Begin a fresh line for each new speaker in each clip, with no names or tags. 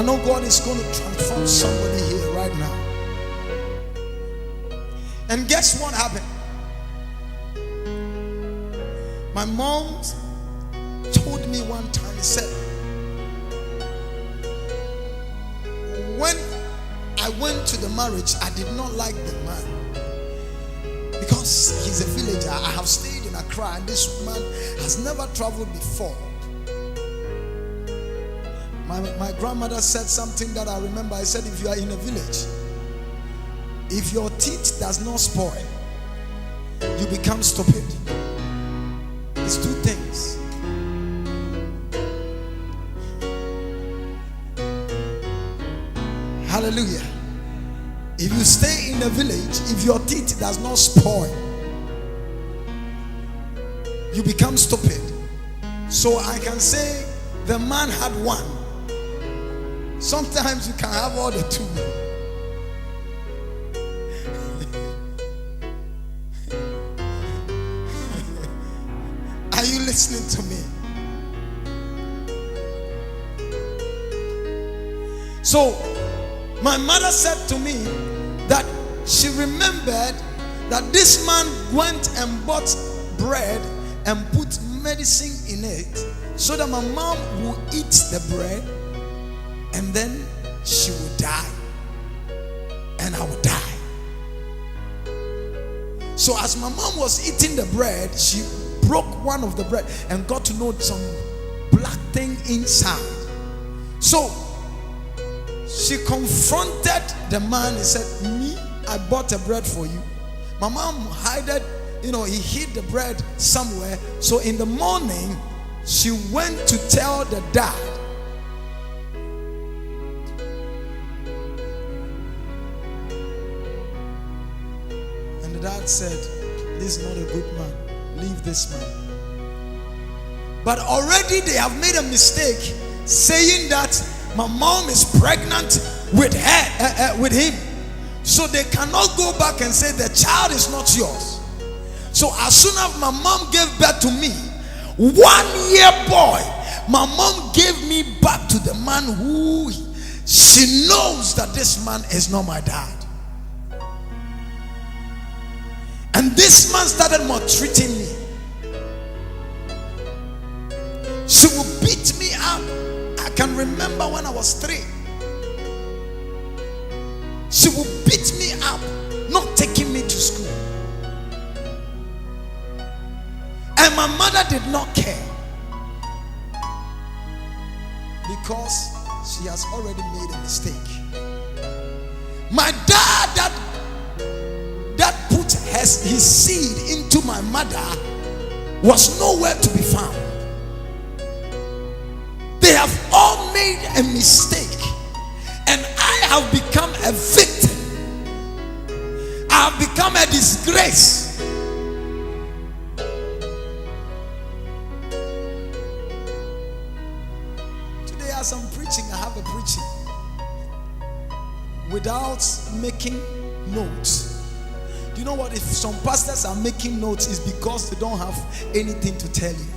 know God is going to transform somebody here right now. And guess what happened? My mom told me one time, he said, when I went to the marriage, I did not like the man because he's a villager. I have stayed in Accra and this man has never traveled before. My grandmother said something that I remember. I said, if you are in a village, if your teeth does not spoil, you become stupid. It's two things. Hallelujah. If you stay in a village, if your teeth does not spoil, you become stupid. So I can say the man had one. Sometimes you can have all the two. Are you listening to me? So my mother said to me that she remembered that this man went and bought bread and put medicine in it so that my mom would eat the bread and then she would die and I would die. So as my mom was eating the bread, she broke one of the bread and got to know some black thing inside. So she confronted the man and said, me, I bought a bread for you. My mom hid it, he hid the bread somewhere. So in the morning, she went to tell the dad. And the dad said, this is not a good man. Leave this man. But already they have made a mistake saying that my mom is pregnant with him. So they cannot go back and say the child is not yours. So as soon as my mom gave birth to me, 1 year boy, my mom gave me back to the man who she knows that this man is not my dad. And this man started maltreating me. She would beat me up. I can remember when I was 3. She would beat me up, not taking me to school. And my mother did not care because she has already made a mistake. My dad that put his seed into my mother was nowhere to be found. They have all made a mistake, and I have become a victim. I have become a disgrace. Today, as I'm preaching, I have a preaching without making notes. Do you know what? If some pastors are making notes, it's because they don't have anything to tell you.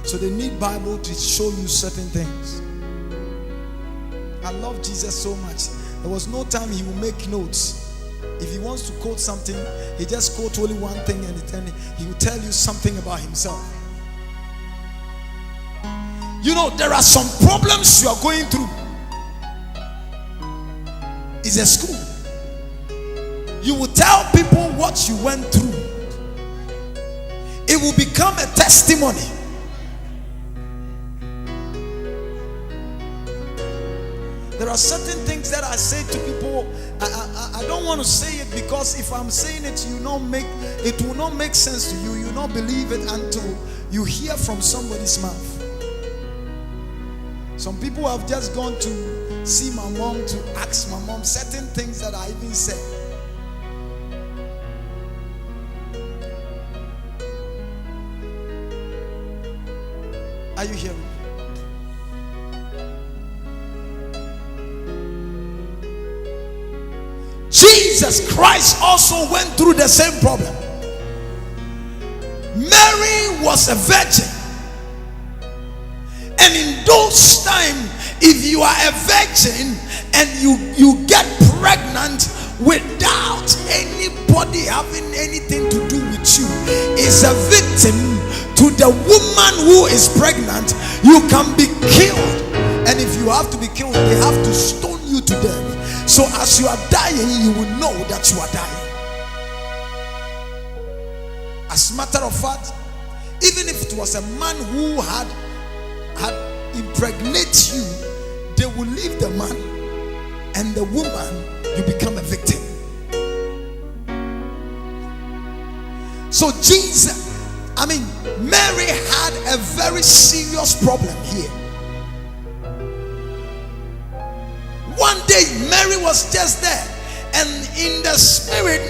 So they need Bible to show you certain things. I love Jesus so much. There was no time he would make notes. If he wants to quote something, he just quotes only one thing and then he will tell you something about himself. There are some problems you are going through. It's a school. You will tell people what you went through. It will become a testimony. There are certain things that I say to people. I don't want to say it because if I'm saying it, it will not make sense to you. You will not believe it until you hear from somebody's mouth. Some people have just gone to see my mom to ask my mom certain things that I even said. Are you hearing me? Jesus Christ also went through the same problem. Mary was a virgin, and in those times if you are a virgin and you get pregnant without anybody having anything to do with you, is a victim to the woman who is pregnant. You can be killed, and if you have to be killed, they have to stone you to death. So as you are dying, you will know that you are dying. As a matter of fact, even if it was a man who had impregnated you, they will leave the man, and the woman, you become a victim. So Mary had a very serious problem here. One day Mary was just there, and in the spirit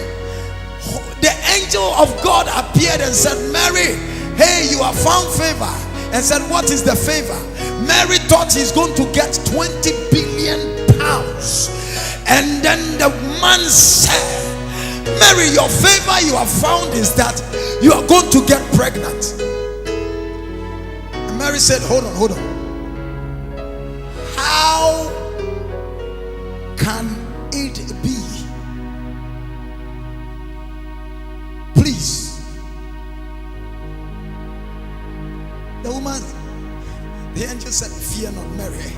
the angel of God appeared and said, Mary, hey, you have found favor. And said, what is the favor? Mary thought he's going to get 20 billion pounds. And then the man said, Mary, your favor you have found is that you are going to get pregnant. And Mary said, hold on. How can it be? Please. The woman, the angel said, fear not, Mary.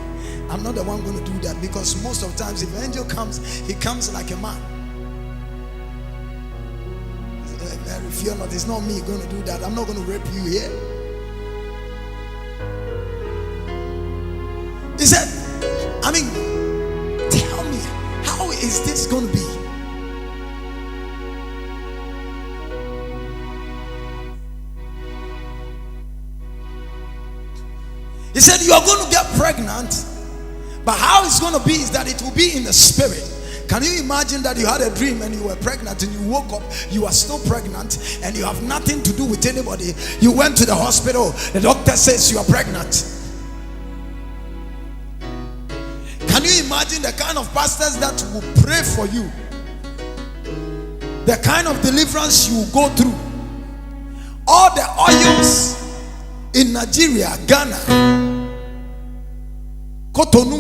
I'm not the one going to do that, because most of the times if an angel comes, he comes like a man. Mary, fear not, it's not me going to do that. I'm not going to rape you here. He said, tell me, how is this going to be? He said, you are going to get pregnant, but how it's going to be is that it will be in the spirit. Can you imagine that you had a dream and you were pregnant, and you woke up, you are still pregnant, and you have nothing to do with anybody? You went to the hospital, the doctor says you are pregnant. Can you imagine the kind of pastors that will pray for you? The kind of deliverance you will go through? All the oils in Nigeria, Ghana, Cotonou,